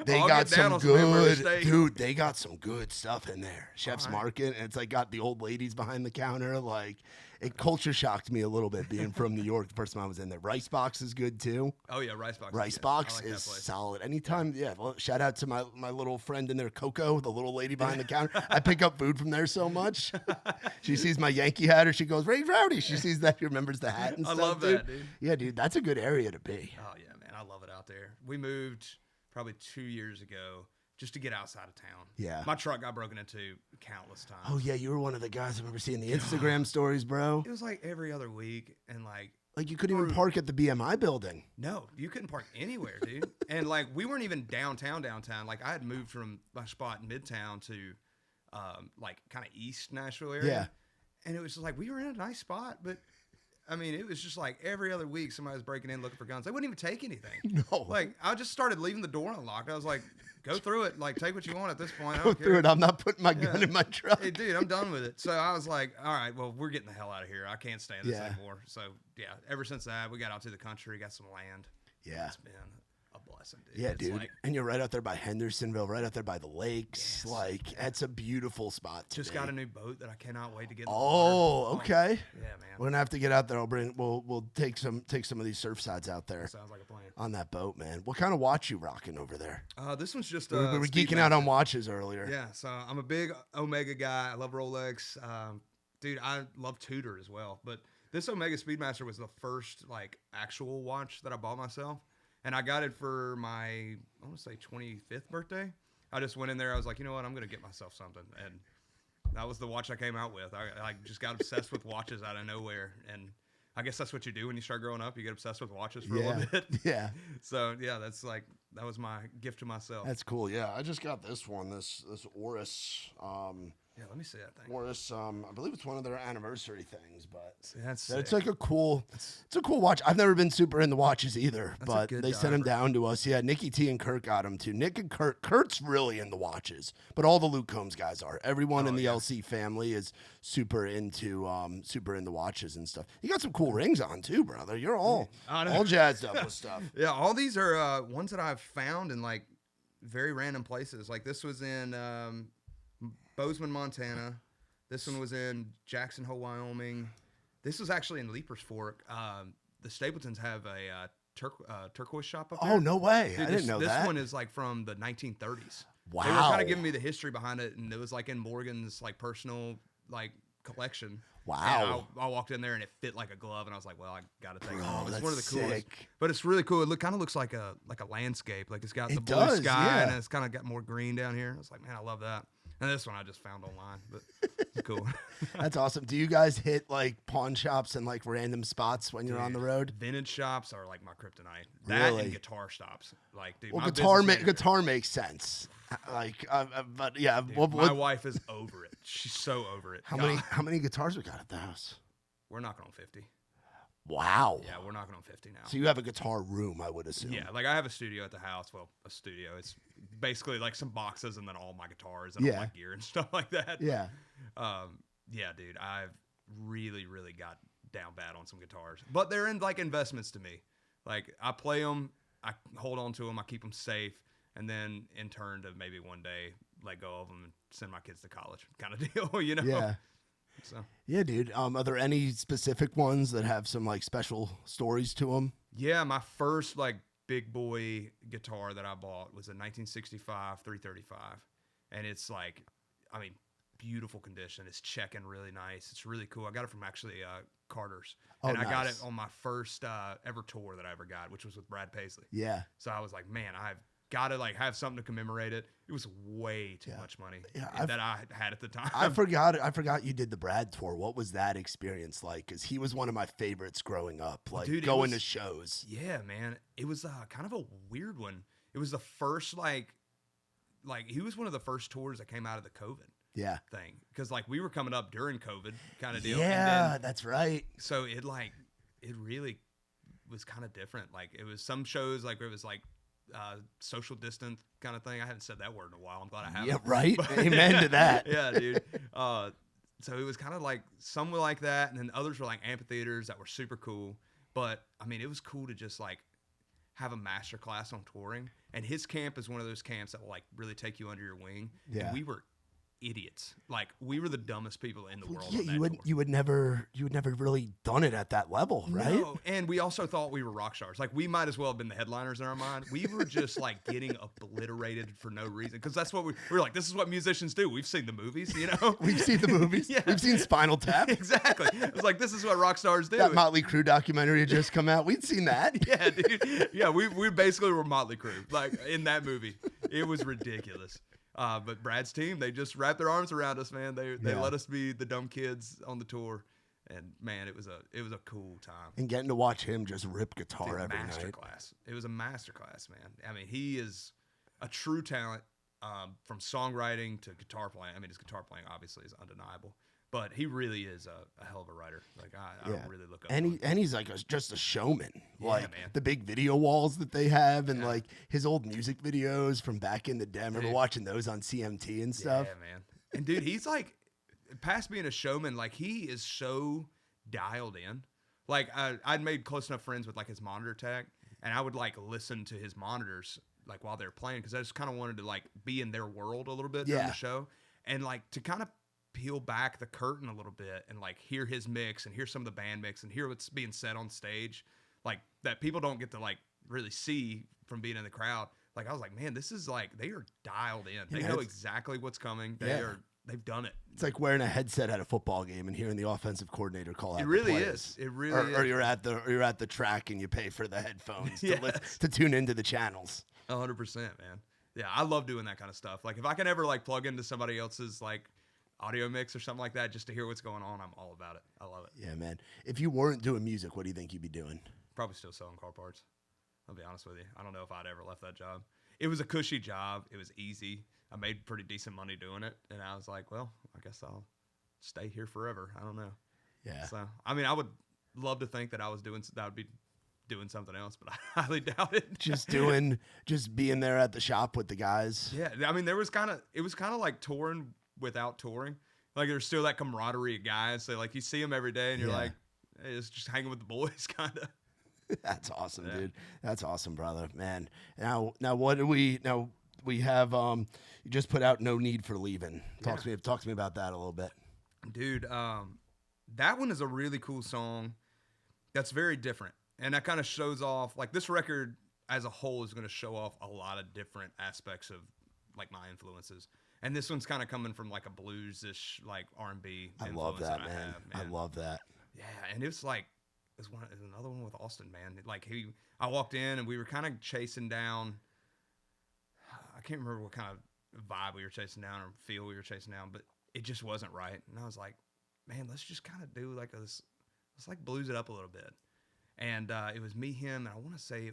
they got some good dude. They got some good stuff in there. Chef's Market, and it's like got the old ladies behind the counter, like. It culture shocked me a little bit being from New York the first time I was in there. Rice Box is good too. Oh yeah, Rice Box. Rice Box is solid. Anytime, well, shout out to my little friend in there, Coco, the little lady behind the counter. I pick up food from there so much. She sees my Yankee hat, or she goes, "Ray Rowdy." She sees that, she remembers the hat and stuff. I love that, dude. Yeah, dude, that's a good area to be. Oh yeah, man, I love it out there. We moved probably 2 years ago. Just to get outside of town. Yeah. My truck got broken into countless times. Oh, yeah. You were one of the guys I remember seeing the Instagram stories, bro. It was like every other week. And like you couldn't even park at the BMI building. No, you couldn't park anywhere, dude. And like we weren't even downtown. Like I had moved from my spot in Midtown to like kind of East Nashville area. Yeah. And it was just like we were in a nice spot, but I mean, it was just like every other week somebody was breaking in looking for guns. They wouldn't even take anything. No. Like I just started leaving the door unlocked. I was like, go through it. Like take what you want at this point. Go through it. I'm not putting my gun in my truck. Hey, dude, I'm done with it. So I was like, all right, well, we're getting the hell out of here. I can't stand this anymore. So yeah, ever since that, we got out to the country, got some land. Yeah. It's been a blessing, dude. Yeah, dude. Like, and you're right out there by Hendersonville, right out there by the lakes. Yes. Like, that's a beautiful spot. Just got a new boat that I cannot wait to get. Okay. Yeah, man. We're gonna have to get out there. We'll take some of these surf sides out there. Sounds like a plan. On that boat, man. What kind of watch you rocking over there? This one's just we were geeking out on watches earlier. Yeah, so I'm a big Omega guy. I love Rolex. Dude, I love Tudor as well. But this Omega Speedmaster was the first like actual watch that I bought myself. And I got it for my, I want to say 25th birthday. I just went in there. I was like, you know what? I'm going to get myself something. And that was the watch I came out with. I just got obsessed with watches out of nowhere. And I guess that's what you do when you start growing up. You get obsessed with watches for a little bit. Yeah. So, yeah, that was my gift to myself. That's cool. Yeah. I just got this one, this Oris Yeah, let me see that thing. Wore us, I believe it's one of their anniversary things, but That's it's sick. like it's a cool watch. I've never been super into watches either, but good they sent them diver. down to us. Yeah, Nikki T and Kurt got them too. Nick and Kurt's really into watches, but all the Luke Combs guys are. Everyone in the LC family is super into watches and stuff. You got some cool rings on too, brother. You're all jazzed up with stuff. Yeah, all these are ones that I've found in like very random places. Like this was in Bozeman, Montana. This one was in Jackson Hole, Wyoming. This was actually in Leapers Fork. The Stapletons have a turquoise shop up there. Oh, no way. Dude, I didn't know that. This one is like from the 1930s. Wow. They were kind of giving me the history behind it, and it was like in Morgan's like personal like collection. Wow. And I walked in there and it fit like a glove, and I was like, well, I got to take it home. It's that's one of the coolest. sick. But it's really cool. It kind of looks like a landscape. Like it's got the blue does, sky, yeah. and it's kind of got more green down here. I was like, man, I love that. And this one I just found online, but it's cool. That's awesome. Do you guys hit like pawn shops and like random spots when you're on the road? Vintage shops are like my kryptonite. That Really? and guitar stops. Like, dude, Well, my guitar makes sense. Like, but yeah, dude, my wife is over it. She's so over it. how God, many guitars we got at the house? We're knocking on 50. Wow. Yeah, we're knocking on 50 now. So you have a guitar room, I would assume. Yeah, like I have a studio at the house. Well, a studio. It's basically like some boxes and then all my guitars and all my gear and stuff like that. Yeah. Yeah, dude, I've really, really got down bad on some guitars, but they're in like investments to me. Like I play them, I hold on to them, I keep them safe, and then in turn to maybe one day let go of them and send my kids to college, kind of deal, you know? Yeah. So. Yeah, dude. Are there any specific ones that have some like special stories to them? Yeah, my first like big boy guitar that I bought was a 1965 335, and it's like, I mean, beautiful condition. It's checking really nice. It's really cool. I got it from actually Carter's, and I got it on my first ever tour that I ever got, which was with Brad Paisley. Yeah. So I was like, man, I've got to like have something to commemorate it. It was way too much money that I had at the time. I forgot you did the Brad tour. What was that experience like? Because he was one of my favorites growing up, like dude, going to shows. Yeah, man. It was kind of a weird one. It was the first like he was one of the first tours that came out of the COVID thing. Because like we were coming up during COVID kind of deal. Yeah, that's right. So it really was kind of different. Like it was some shows like it was like social distance kind of thing. I haven't said that word in a while. I'm glad I haven't. Yeah, right. But, Amen to that. Yeah, dude. So it was kind of like some were like that, and then others were like amphitheaters that were super cool. But I mean, it was cool to just like have a master class on touring. And his camp is one of those camps that will like really take you under your wing. Yeah. And we were idiots. Like we were the dumbest people in the world. Yeah, on that tour. you would never really done it at that level, right? No, and we also thought we were rock stars. Like we might as well have been the headliners in our mind. We were just like getting obliterated for no reason, because that's what we were like. This is what musicians do. We've seen the movies, you know. We've seen the movies. Yeah. We've seen Spinal Tap. Exactly. It was like, this is what rock stars do. That Motley Crue documentary had just come out. We'd seen that. Yeah, dude. Yeah, we basically were Motley Crue, like in that movie. It was ridiculous. But Brad's team, they just wrapped their arms around us, man. They let us be the dumb kids on the tour, and man, it was a cool time. And getting to watch him just rip guitar every night. Masterclass. It was a masterclass, man. I mean, he is a true talent, from songwriting to guitar playing. I mean, his guitar playing obviously is undeniable, but he really is a hell of a writer. Like I really look up to him. And he's like just a showman. Yeah, like man. the big video walls that they have, and like his old music videos from back in the day. I remember watching those on CMT and stuff. Yeah, man. And dude, he's like, past being a showman, like he is so dialed in. Like I'd made close enough friends with like his monitor tech, and I would like listen to his monitors like while they were playing, because I just kind of wanted to like be in their world a little bit during the show, and like to kind of peel back the curtain a little bit and like hear his mix and hear some of the band mix and hear what's being said on stage, like that people don't get to like really see from being in the crowd. Like I was like, man, this is like, they are dialed in. They know exactly what's coming. They've done it. It's like wearing a headset at a football game and hearing the offensive coordinator call out. It really the plays. is. It really is. Or you're at the track and you pay for the headphones to tune into the channels. 100%, man. Yeah, I love doing that kind of stuff. Like if I can ever like plug into somebody else's like audio mix or something like that just to hear what's going on, I'm all about it. I love it. Yeah, man. If you weren't doing music, what do you think you'd be doing? Probably still selling car parts. I'll be honest with you. I don't know if I'd ever left that job. it was a cushy job. It was easy. I made pretty decent money doing it, and I was like, well, I guess I'll stay here forever. I don't know. Yeah. So, I mean, I would love to think that I would be doing something else, but I highly doubt it. just being there at the shop with the guys. Yeah. I mean, it was kind of like touring without touring. Like, there's still that camaraderie of guys. So, like, you see them every day, and you're like, hey, it's just hanging with the boys, kind of. That's awesome, dude. That's awesome, brother. Man. Now, what do we have? You just put out "No Need for Leaving." Talk to me about that a little bit, dude. That one is a really cool song. That's very different, and that kind of shows off. Like, this record as a whole is going to show off a lot of different aspects of like my influences. And this one's kind of coming from like a blues-ish, like R&B. I love that, man. I love that. Yeah, and it's like it was another one with Austin, man. Like, I walked in and we were kind of chasing down. I can't remember what kind of vibe we were chasing down or feel we were chasing down, but it just wasn't right. And I was like, man, let's just kind of do like let's like blues it up a little bit. And it was me, him, and I want to say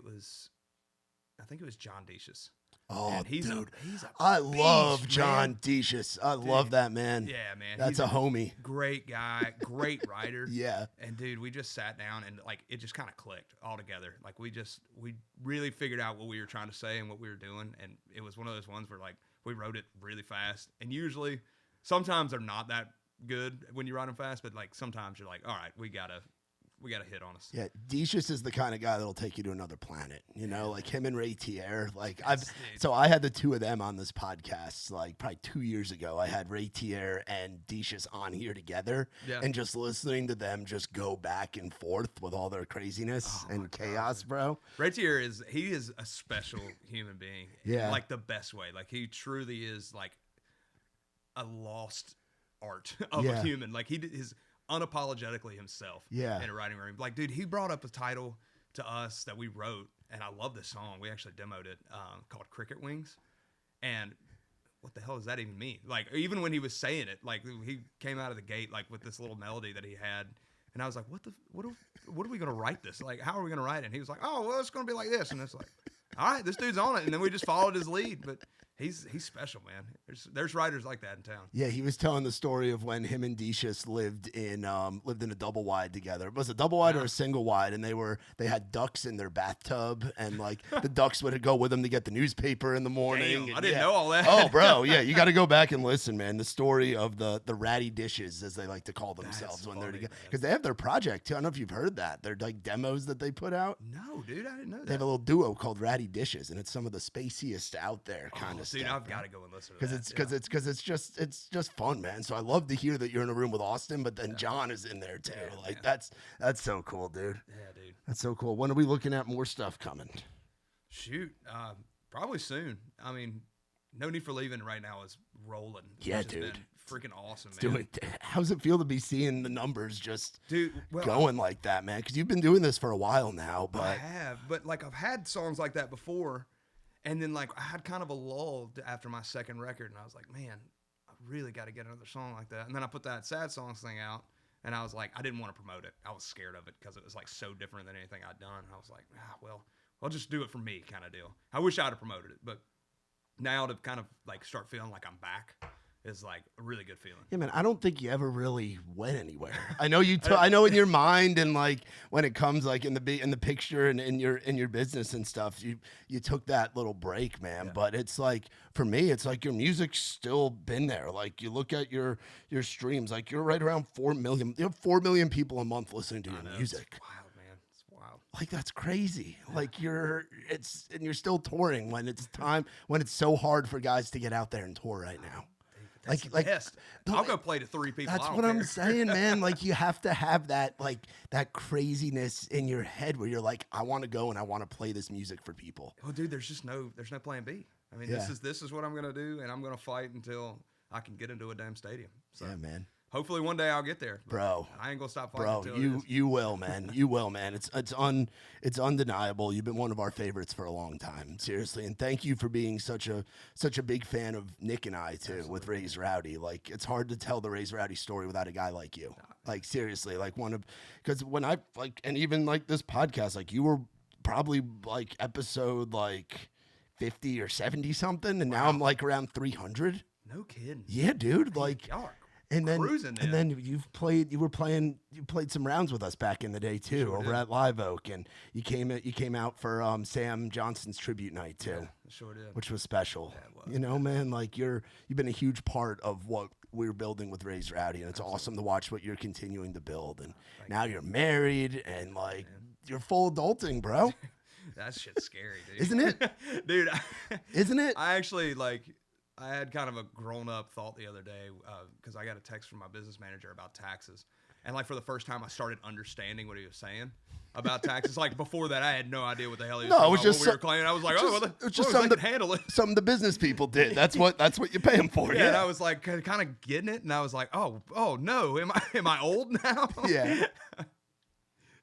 I think it was John Decius. Oh, he's dude. He's a I beast, love John man. Decius. I love that, man. Yeah, man. That's he's a homie. Great guy, great writer. Yeah. And dude, we just sat down and like it just kind of clicked all together. Like we really figured out what we were trying to say and what we were doing. And it was one of those ones where like we wrote it really fast. And usually, sometimes they're not that good when you write them fast, but like sometimes you're like, all right, we gotta hit on us. Yeah, Decius is the kind of guy that'll take you to another planet. You know, like him and Ray Tier. Like so I had the two of them on this podcast like probably 2 years ago. I had Ray Tier and Decius on here together, and just listening to them just go back and forth with all their craziness and chaos, bro. Ray Tier is a special human being. Yeah, like the best way. Like he truly is like a lost art of a human. Like he did his unapologetically himself in a writing room. Like, dude, he brought up a title to us that we wrote, and I love this song. We actually demoed it called Cricket Wings. And what the hell does that even mean? Like, even when he was saying it, like he came out of the gate like with this little melody that he had, and I was like, what are we gonna write this? Like, how are we gonna write it? And he was like, oh, well, it's gonna be like this. And it's like, all right, this dude's on it. And then we just followed his lead. But he's special, man. There's writers like that in town. Yeah, he was telling the story of when him and Decius lived in a double wide together. It was a double wide or a single wide, and they had ducks in their bathtub, and like the ducks would go with them to get the newspaper in the morning. Damn, I didn't know all that. Oh, bro, yeah, you got to go back and listen, man. The story of the ratty dishes, as they like to call themselves when they're together, because they have their project too. I don't know if you've heard that. They're like demos that they put out. No, dude, I didn't know that. They have a little duo called Ratty Dishes, and it's some of the spaciest out there kind of stuff. Dude, I've got to go and listen to that. Because it's just fun, man. So I love to hear that you're in a room with Austin, but then John is in there too. That's so cool, dude. Yeah, dude. That's so cool. When are we looking at more stuff coming? Shoot, probably soon. I mean, No Need for Leaving right now is rolling. Yeah, dude. Freaking awesome, man. How's it feel to be seeing the numbers just well, going like that, man? Because you've been doing this for a while now. But I have, but like I've had songs like that before. And then, like, I had kind of a lull after my second record, and I was like, man, I really got to get another song like that. And then I put that Sad Songs thing out, and I was like, I didn't want to promote it. I was scared of it because it was, like, so different than anything I'd done. I was like, well, I'll just do it for me kind of deal. I wish I'd have promoted it, but now to kind of, like, start feeling like I'm back is, like, a really good feeling. Yeah, man, I don't think you ever really went anywhere. I know I know in your mind and, like, when it comes, like, in the picture and in your business and stuff, you took that little break, man. Yeah. But it's, like, for me, it's, like, your music's still been there. Like, you look at your streams, like, you're right around 4 million. You have 4 million people a month listening to your music. It's wild, man. It's wild. Like, that's crazy. Yeah. Like, and you're still touring when it's time, when it's so hard for guys to get out there and tour right now. That's like best. I'll go play to 3 people. That's what I'm saying, man. Like, you have to have that, like, that craziness in your head where you're like, I want to go and I want to play this music for people. Well, dude, there's no plan B. I mean, this is what I'm gonna do, and I'm gonna fight until I can get into a damn stadium. So, yeah, man. Hopefully one day I'll get there, bro. I ain't gonna stop fighting. Bro, you will, man. You will, man. It's undeniable. You've been one of our favorites for a long time, seriously. And thank you for being such a big fan of Nick and I too. Absolutely. With Raise Rowdy. Like, it's hard to tell the Raise Rowdy story without a guy like you. Like, seriously, like because when I and even like this podcast, like you were probably like episode like 50 or 70 something, and now I'm like around 300. No kidding. Yeah, dude. Like, y'all are and then cruising. And then you played some rounds with us back in the day too, Sure over did. at Live Oak, and you came out for Sam Johnson's tribute night too, I sure did. which was special. Yeah, it was. You know, man, like you've been a huge part of what we're building with Raised Rowdy, and it's awesome to watch what you're continuing to build. And now you're married, and like you're full adulting, bro. That shit's scary, dude. Isn't it? Dude, Isn't it? I actually I had kind of a grown-up thought the other day because I got a text from my business manager about taxes, and like for the first time I started understanding what he was saying about taxes. Like before that, I had no idea what the hell he was No, talking it was about, just what we were claiming. I was like, oh, well, it's just they something can handle it. Some of the business people did. That's what you pay them for. Yeah, and I was like kind of getting it, and I was like, oh no, am I old now? Yeah.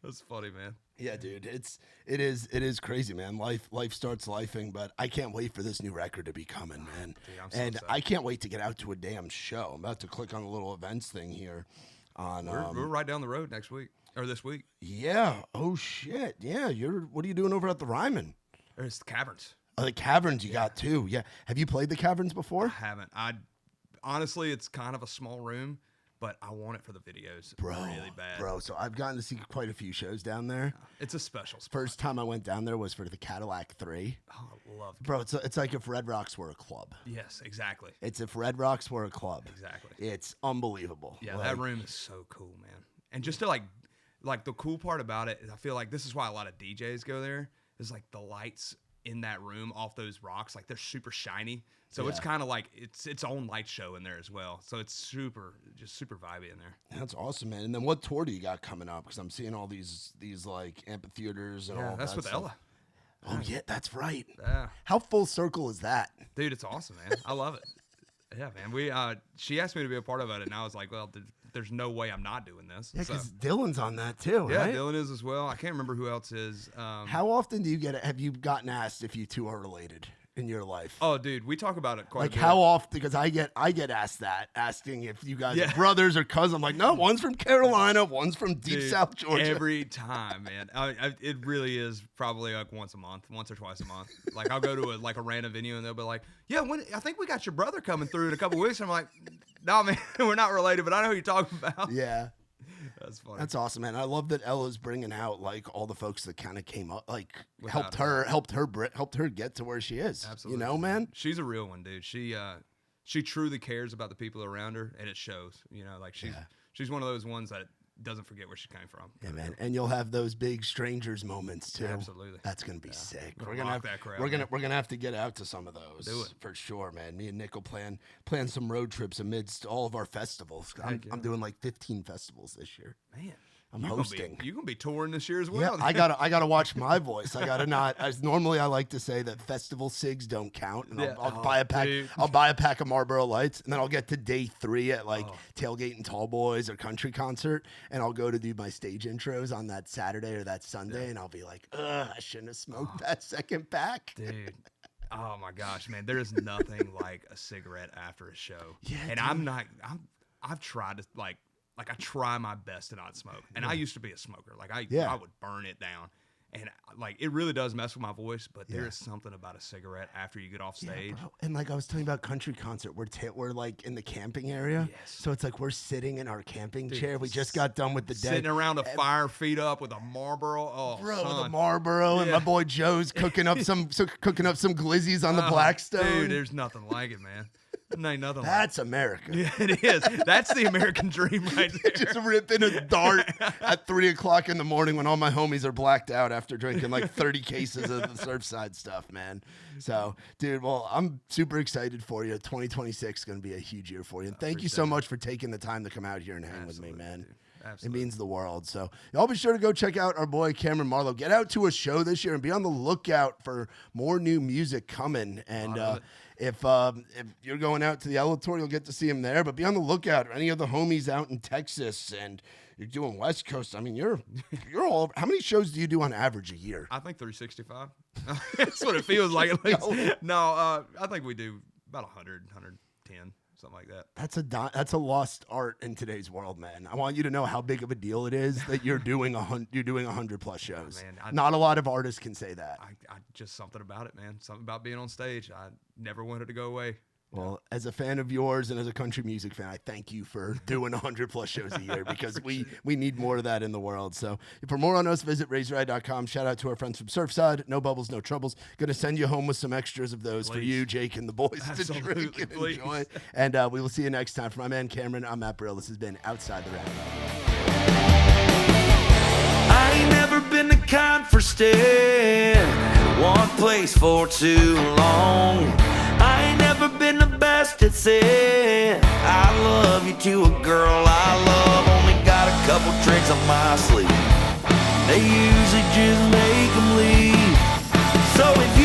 That's funny, man. Yeah, dude, it is crazy, man. Life starts lifing, but I can't wait for this new record to be coming, man. Dude, I'm so and excited. I can't wait to get out to a damn show. I'm about to click on the little events thing here. We're right down the road next week or this week. Yeah. Oh shit. Yeah. What are you doing over at the Ryman? There's the Caverns. Oh, the Caverns you got too. Yeah. Have you played the Caverns before? I haven't. Honestly, it's kind of a small room, but I want it for the videos really bad. Bro, so I've gotten to see quite a few shows down there. It's a special spot. First time I went down there was for the Cadillac 3. Oh, I love it. Bro, it's like if Red Rocks were a club. Yes, exactly. It's if Red Rocks were a club. Exactly. It's unbelievable. Yeah, Like, that room is so cool, man. And just to like the cool part about it is I feel like this is why a lot of DJs go there, is like the lights in that room off those rocks, like they're super shiny. So it's kind of like its own light show in there as well. So it's super vibey in there. That's awesome, man. And then what tour do you got coming up? Because I'm seeing all these like amphitheaters and all That's that with stuff. Ella. Oh yeah, that's right. Yeah. How full circle is that? Dude, it's awesome, man. I love it. Yeah, man. We she asked me to be a part of it, and I was like, well, there's no way I'm not doing this. Yeah, So- because Dylan's on that too, yeah, right? Dylan is as well. I can't remember who else is. How often do you have you gotten asked if you two are related in your life? Oh, dude, we talk about it quite Like a bit. how often? Because I get asked that, asking if you guys are brothers or cousins. I'm like, no, one's from Carolina, one's from deep Dude, South Georgia. Every time, man. It really is probably like once or twice a month. Like I'll go to a random venue and they'll be like, yeah, I think we got your brother coming through in a couple weeks. And I'm like, no, man, we're not related, but I know who you're talking about. Yeah. That's funny. That's awesome, man. I love that Ella's bringing out like all the folks that kind of came up, like Without helped her get to where she is. Absolutely. You know, man. She's a real one, dude. She truly cares about the people around her, and it shows. You know, like she's one of those ones that doesn't forget where she came from. Yeah, man. And you'll have those big strangers moments too. Absolutely. That's gonna be sick. We're We're gonna gonna have rock that crowd, we're gonna have to get out to some of those. Do it. For sure, man. Me and Nick will plan some road trips amidst all of our festivals. I'm doing like 15 festivals this year. Man. I'm hosting. You're gonna be touring this year as Yeah, well. I gotta watch my voice. I gotta not. As normally, I like to say that festival cigs don't count, and I'll buy a pack. dude. I'll buy a pack of Marlboro Lights, and then I'll get to day 3 at like tailgate and Tall Boys or country concert, and I'll go to do my stage intros on that Saturday or that Sunday, and I'll be like, ugh, I shouldn't have smoked that second pack. Dude. Oh my gosh, man. There is nothing like a cigarette after a show. Yeah, and dude. I've tried to like I try my best to not smoke. And I used to be a smoker. Like I would burn it down. And like it really does mess with my voice, but there is something about a cigarette after you get off stage. Bro. And like I was telling you about country concert, we're like in the camping area. Yes. So it's like we're sitting in our camping chair. We just got done with the day. Sitting around a fire, feet up with a Marlboro. Oh, Bro, son. the Marlboro, and my boy Joe's cooking up some glizzies on the Blackstone. Dude, there's nothing like it, man. There ain't nothing That's America. like it. It is. That's the American dream right there. Just ripping a dart at 3 o'clock in the morning when all my homies are blacked out after drinking like 30 cases of the Surfside stuff, man. So, dude, well, I'm super excited for you. 2026 is going to be a huge year for you. And thank you so much for taking the time to come out here and hang with me, man. Dude. Absolutely. It means the world. So y'all be sure to go check out our boy Kameron Marlowe. Get out to a show this year and be on the lookout for more new music coming. And if you're going out to the Ella tour, you'll get to see him there. But be on the lookout. Any of the homies out in Texas and you're doing West Coast. I mean, you're all over. How many shows do you do on average a year? I think 365. That's what it feels like. At least. No, I think we do about 100, 110. something like that. That's a lost art in today's world, man. I want you to know how big of a deal it is that you're doing 100+ shows. Man, not a lot of artists can say that. I just something about it, man. Something about being on stage. I never wanted to go away. Well, as a fan of yours and as a country music fan, I thank you for doing 100+ shows a year because we need more of that in the world. So for more on us, visit RazorEye.com. Shout out to our friends from Surfside. No bubbles, no troubles. Going to send you home with some extras of those for you, Jake, and the boys to drink and enjoy. And we will see you next time. For my man Cameron, I'm Matt Burrill. This has been Outside the Round. I ain't never been the kind for staying in one place for too long. I ain't never been the best at saying I love you to a girl I love. Only got a couple tricks up my sleeve. They usually just make them leave. So if